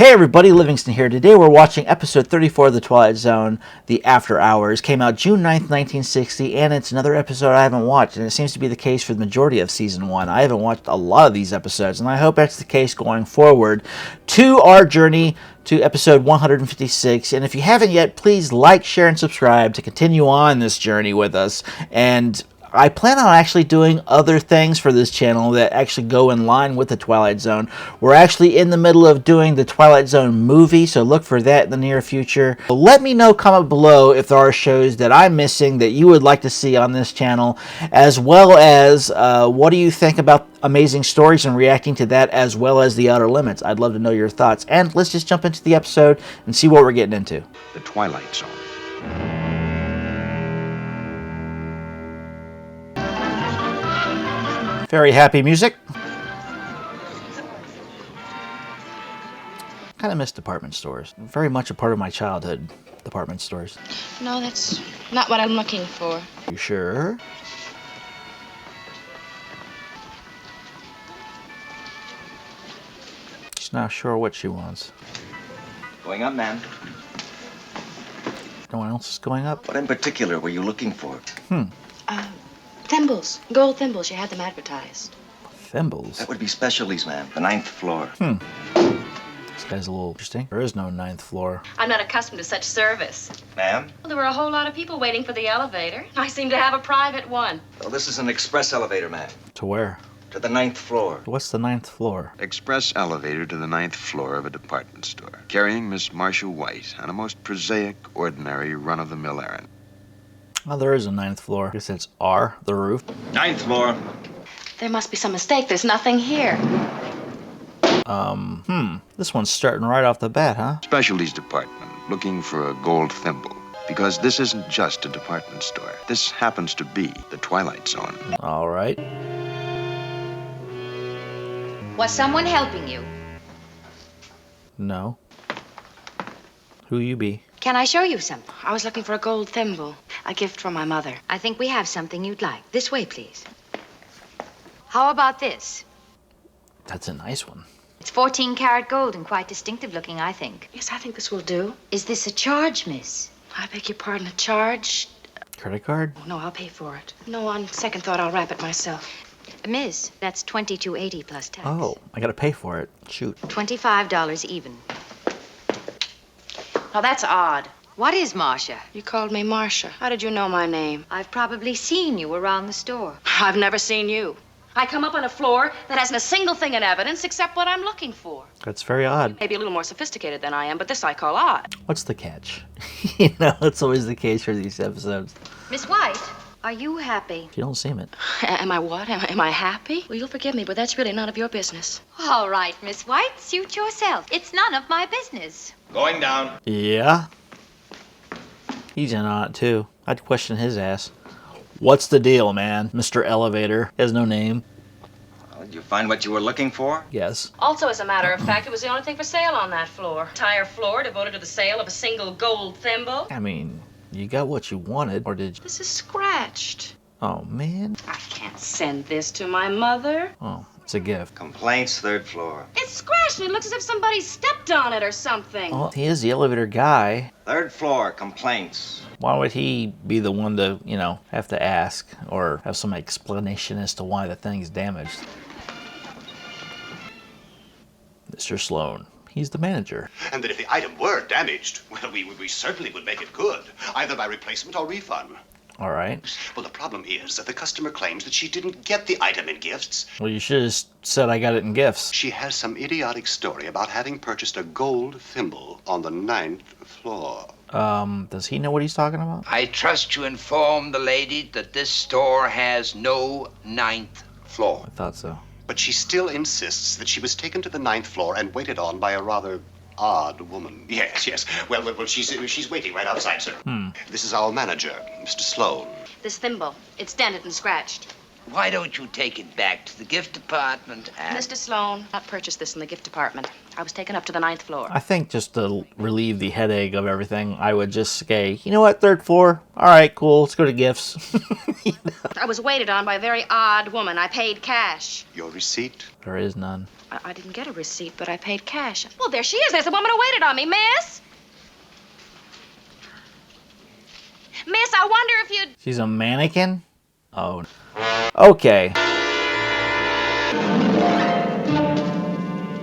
Hey everybody, Livingston here. Today we're watching episode 34 of the Twilight Zone, The After Hours. Came out June 9th, 1960, and it's another episode I haven't watched, and it seems to be the case for the majority of Season 1. I haven't watched a lot of these episodes, and I hope that's the case going forward to our journey to episode 156. And if you haven't yet, please like, share, and subscribe to continue on this journey with us. And I plan on actually doing other things for this channel that actually go in line with the Twilight Zone. We're actually in the middle of doing the Twilight Zone movie, so look for that in the near future. Let me know, comment below if there are shows that I'm missing that you would like to see on this channel, as well as what do you think about Amazing Stories and reacting to that, as well as The Outer Limits. I'd love to know your thoughts. And let's just jump into the episode and see what we're getting into. The Twilight Zone. Very happy music. Kind of miss department stores. Very much a part of my childhood, department stores. No, that's not what I'm looking for. You sure? She's not sure what she wants. Going up, ma'am. No one else is going up? What in particular were you looking for? Thimbles. Gold thimbles. You had them advertised. Thimbles? That would be specialties, ma'am. The 9th floor. This guy's a little interesting. There is no 9th floor. I'm not accustomed to such service. Ma'am? Well, there were a whole lot of people waiting for the elevator. I seem to have a private one. Well, this is an express elevator, ma'am. To where? To the 9th floor. What's the 9th floor? Express elevator to the 9th floor of a department store, carrying Miss Marcia White on a most prosaic, ordinary, run-of-the-mill errand. Oh, there is a 9th floor. I guess it's R, the roof. 9th floor. There must be some mistake. There's nothing here. This one's starting right off the bat, huh? Specialties department, looking for a gold thimble. Because this isn't just a department store. This happens to be the Twilight Zone. All right. Was someone helping you? No. Who you be? Can I show you something? I was looking for a gold thimble. A gift from my mother. I think we have something you'd like. This way, please. How about this? That's a nice one. It's 14-karat gold and quite distinctive looking, I think. Yes, I think this will do. Is this a charge, miss? I beg your pardon, a charge? Credit card? Oh, no, I'll pay for it. No, on second thought, I'll wrap it myself. Miss, that's $22.80 plus tax. Oh, I gotta pay for it. Shoot. $25 even. Now, that's odd. What is Marcia? You called me Marcia. How did you know my name? I've probably seen you around the store. I've never seen you. I come up on a floor that hasn't a single thing in evidence except what I'm looking for. That's very odd. Maybe a little more sophisticated than I am, but this I call odd. What's the catch? You know, that's always the case for these episodes. Miss White, are you happy? You don't seem it. Am I what? Am I happy? Well, you'll forgive me, but that's really none of your business. All right, Miss White, suit yourself. It's none of my business. Going down. Yeah? He's in on it, too. I'd question his ass. What's the deal, man? Mr. Elevator. He has no name. Well, did you find what you were looking for? Yes. Also, as a matter of fact, it was the only thing for sale on that floor. Entire floor devoted to the sale of a single gold thimble. I mean, you got what you wanted, or did you? This is scratched. Oh, man. I can't send this to my mother. Oh, it's a gift. Complaints, 3rd floor. It's scratched and it looks as if somebody stepped on it or something. Well, he is the elevator guy. 3rd floor. Complaints. Why would he be the one to, you know, have to ask or have some explanation as to why the thing's damaged? Mr. Sloan. He's the manager. And that if the item were damaged, well, we certainly would make it good, either by replacement or refund. All right. Well, the problem is that the customer claims that she didn't get the item in gifts. Well, you should have said I got it in gifts. She has some idiotic story about having purchased a gold thimble on the 9th floor. Does he know what he's talking about? I trust to inform the lady that this store has no 9th floor. I thought so. But she still insists that she was taken to the 9th floor and waited on by a rather odd woman. Yes. Well, she's waiting right outside, sir. This is our manager, Mr. Sloan. This thimble, it's dented and scratched. Why don't you take it back to the gift department and... Mr. Sloan, I purchased this in the gift department. I was taken up to the 9th floor. I think just to relieve the headache of everything, I would just say, you know what, 3rd floor? All right, cool, let's go to gifts. I was waited on by a very odd woman. I paid cash. Your receipt? There is none. I didn't get a receipt, but I paid cash. Well, there she is. There's the woman who waited on me, miss. Miss, I wonder if you'd... She's a mannequin? Oh. Okay.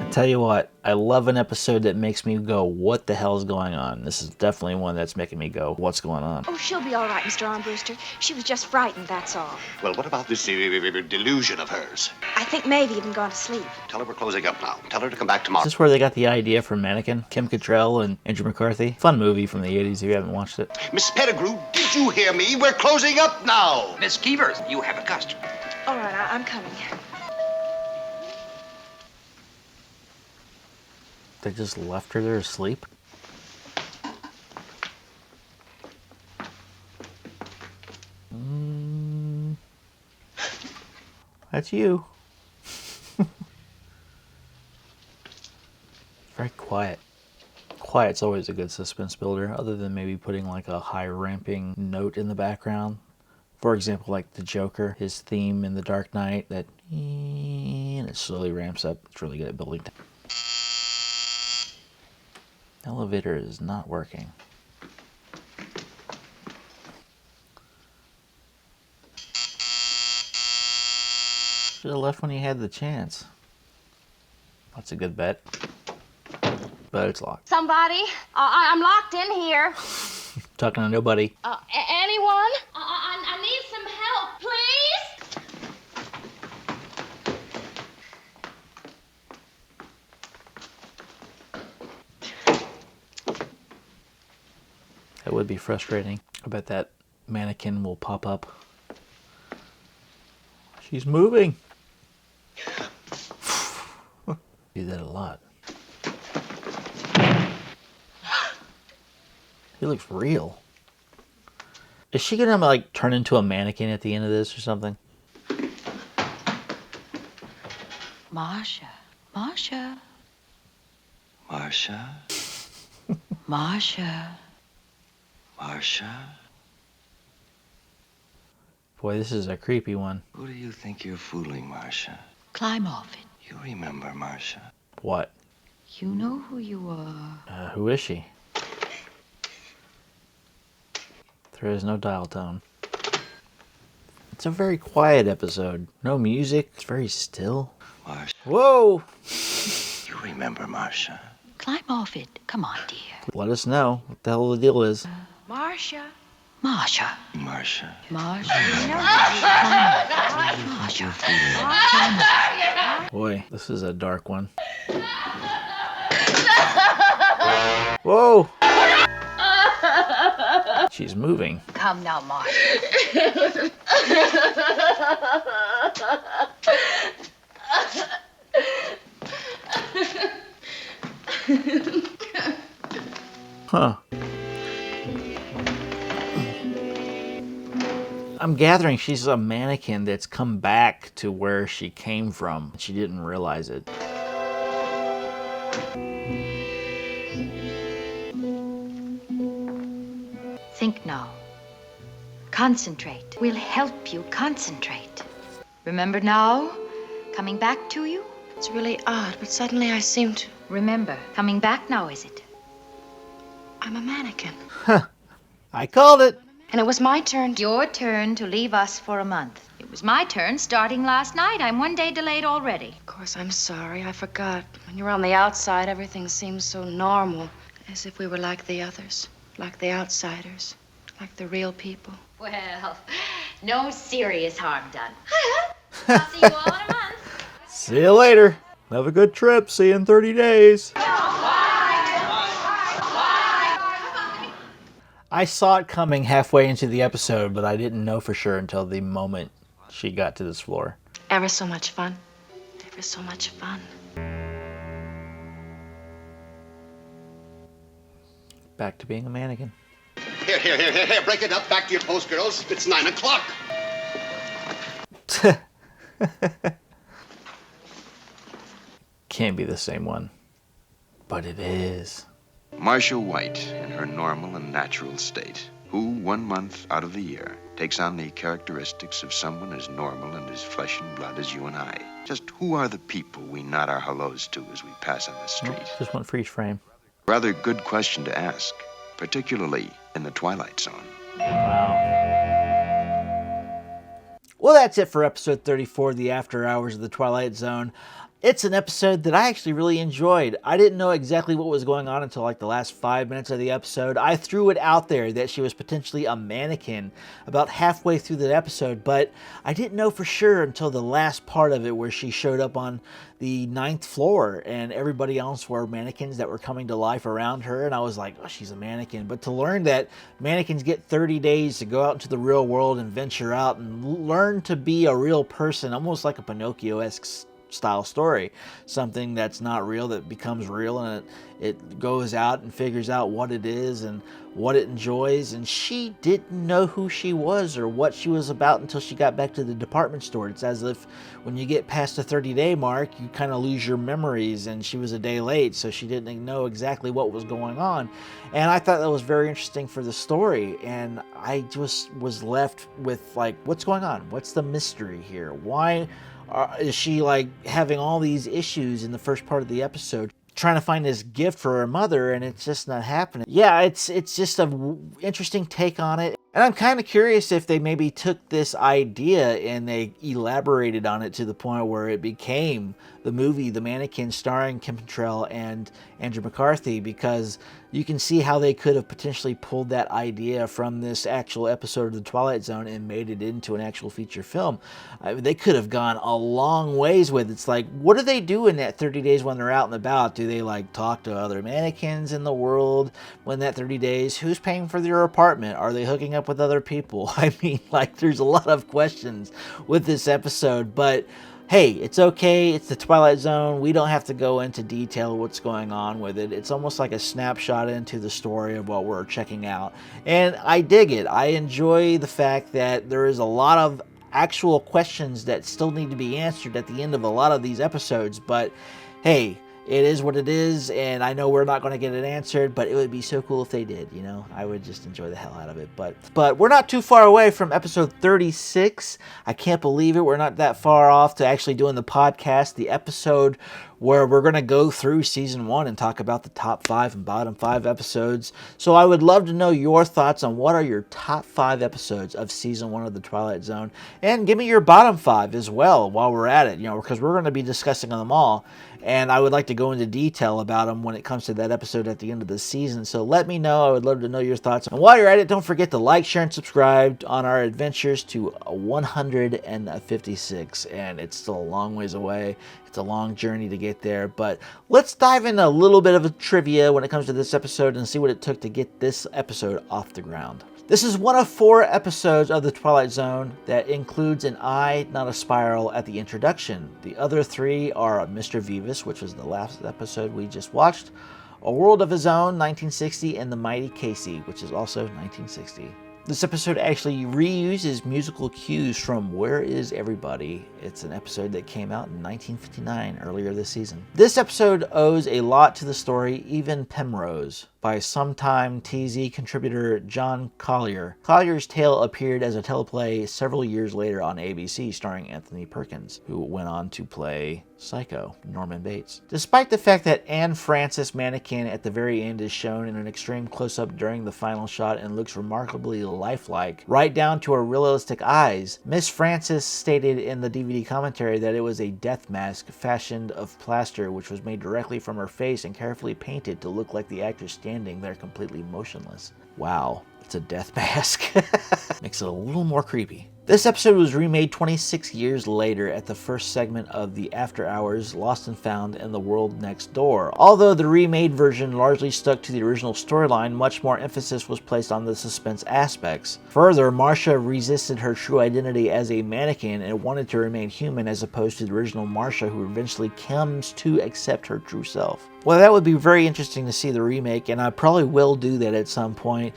I tell you what, I love an episode that makes me go, what the hell's going on? This is definitely one that's making me go, what's going on? Oh, she'll be all right, Mr. Armbruster. She was just frightened, that's all. Well, what about this delusion of hers? I think maybe even gone to sleep. Tell her we're closing up now. Tell her to come back tomorrow. Is this where they got the idea for Mannequin? Kim Cattrall and Andrew McCarthy? Fun movie from the 80s if you haven't watched it. Miss Pettigrew, did you hear me? We're closing up now. Miss Keevers, you have a customer. All right, I'm coming. They just left her there asleep? That's you. Very quiet. Quiet's always a good suspense builder, other than maybe putting like a high ramping note in the background. For example, like the Joker, his theme in The Dark Knight, that and it slowly ramps up. It's really good at building time. Elevator is not working. Should have left when you had the chance. That's a good bet. But it's locked. Somebody, I'm locked in here. Talking to nobody. Anyone? I need some help, please. That would be frustrating. I bet that mannequin will pop up. She's moving. Do that a lot. He looks real. Is she gonna like turn into a mannequin at the end of this or something? Marcia. Marcia. Marcia? Marcia. Marcia? Boy, this is a creepy one. Who do you think you're fooling, Marcia? Climb off it. You remember, Marcia. What? You know who you are. Who is she? There is no dial tone. It's a very quiet episode. No music. It's very still. Marcia. Whoa! You remember, Marcia. Climb off it. Come on, dear. Let us know what the hell the deal is. Marcia. Marcia. Marcia. Marcia. Marcia. Boy, this is a dark one. Whoa! She's moving. Come now, Marcia. Huh. I'm gathering she's a mannequin that's come back to where she came from. She didn't realize it. Think now. Concentrate. We'll help you concentrate. Remember now? Coming back to you? It's really odd, but suddenly I seem to... Remember, coming back now, is it? I'm a mannequin. I called it. And it was my turn to... Your turn to leave us for a month. It was my turn starting last night. I'm one day delayed already. Of course, I'm sorry. I forgot. When you're on the outside, everything seems so normal. As if we were like the others. Like the outsiders. Like the real people. Well, no serious harm done. I'll see you all in a month. See you later. Have a good trip. See you in 30 days. I saw it coming halfway into the episode, but I didn't know for sure until the moment she got to this floor. Ever so much fun. Ever so much fun. Back to being a mannequin. Here. Break it up. Back to your post, girls. It's 9 o'clock. Can't be the same one. But it is. Marcia White in her normal and natural state, who 1 month out of the year takes on the characteristics of someone as normal and as flesh and blood as you and I. Just who are the people we nod our hellos to as we pass on the street? Just one freeze frame. Rather good question to ask, particularly in the Twilight Zone. Wow. Well, that's it for episode 34, The After Hours of the Twilight Zone. It's an episode that I actually really enjoyed. I didn't know exactly what was going on until like the last 5 minutes of the episode. I threw it out there that she was potentially a mannequin about halfway through the episode, but I didn't know for sure until the last part of it where she showed up on the 9th floor and everybody else were mannequins that were coming to life around her, and I was like, oh, she's a mannequin. But to learn that mannequins get 30 days to go out into the real world and venture out and learn to be a real person, almost like a Pinocchio-esque style story, something that's not real that becomes real, and it goes out and figures out what it is and what it enjoys. And she didn't know who she was or what she was about until she got back to the department store. It's as if when you get past the 30-day mark, you kind of lose your memories, and she was a day late, so she didn't know exactly what was going on. And I thought that was very interesting for the story, and I just was left with like, what's going on? What's the mystery here? Why is she like having all these issues in the first part of the episode, trying to find this gift for her mother, and it's just not happening? Yeah, it's just a interesting take on it. And I'm kind of curious if they maybe took this idea and they elaborated on it to the point where it became the movie The Mannequin, starring Kim Cattrall and Andrew McCarthy, because you can see how they could have potentially pulled that idea from this actual episode of The Twilight Zone and made it into an actual feature film. They could have gone a long ways with it. It's like, what do they do in that 30 days when they're out and about? Do they like talk to other mannequins in the world when that 30 days? Who's paying for their apartment? Are they hooking up with other people? I mean, like, there's a lot of questions with this episode, but hey, it's okay. It's the Twilight Zone. We don't have to go into detail what's going on with it. It's almost like a snapshot into the story of what we're checking out. And I dig it. I enjoy the fact that there is a lot of actual questions that still need to be answered at the end of a lot of these episodes. But hey, it is what it is, and I know we're not going to get it answered, but it would be so cool if they did, you know? I would just enjoy the hell out of it. But we're not too far away from episode 36. I can't believe it. We're not that far off to actually doing the podcast, the episode where we're going to go through season 1 and talk about the top 5 and bottom 5 episodes. So I would love to know your thoughts on what are your top 5 episodes of season 1 of the Twilight Zone, and give me your bottom 5 as well while we're at it, you know, because we're going to be discussing them all. And I would like to go into detail about them when it comes to that episode at the end of the season. So let me know. I would love to know your thoughts. And while you're at it, don't forget to like, share, and subscribe on our adventures to 156. And it's still a long ways away. It's a long journey to get there. But let's dive into a little bit of a trivia when it comes to this episode and see what it took to get this episode off the ground. This is one of 4 episodes of The Twilight Zone that includes an eye, not a spiral, at the introduction. The other 3 are Mr. Vivus, which was the last episode we just watched, A World of His Own, 1960, and The Mighty Casey, which is also 1960. This episode actually reuses musical cues from Where Is Everybody? It's an episode that came out in 1959, earlier this season. This episode owes a lot to the story Even Penrose by sometime TZ contributor John Collier. Collier's tale appeared as a teleplay several years later on ABC, starring Anthony Perkins, who went on to play Psycho, Norman Bates. Despite the fact that Anne Francis mannequin at the very end is shown in an extreme close-up during the final shot and looks remarkably lifelike, right down to her realistic eyes, Miss Francis stated in the DVD commentary that it was a death mask fashioned of plaster which was made directly from her face and carefully painted to look like the actress standing there completely motionless. Wow, it's a death mask. Makes it a little more creepy. This episode was remade 26 years later at the first segment of the After Hours, Lost and Found, and The World Next Door. Although the remade version largely stuck to the original storyline, much more emphasis was placed on the suspense aspects. Further, Marcia resisted her true identity as a mannequin and wanted to remain human as opposed to the original Marcia, who eventually comes to accept her true self. Well, that would be very interesting to see the remake, and I probably will do that at some point.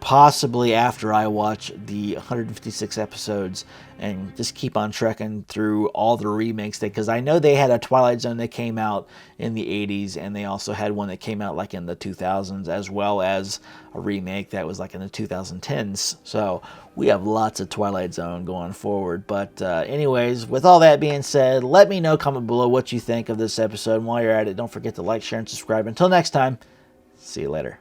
possibly after I watch the 156 episodes and just keep on trekking through all the remakes, because I know they had a Twilight Zone that came out in the 80s, and they also had one that came out like in the 2000s, as well as a remake that was like in the 2010s. So we have lots of Twilight Zone going forward. But anyways, with all that being said, let me know, comment below what you think of this episode. And while you're at it, don't forget to like, share, and subscribe. Until next time, see you later.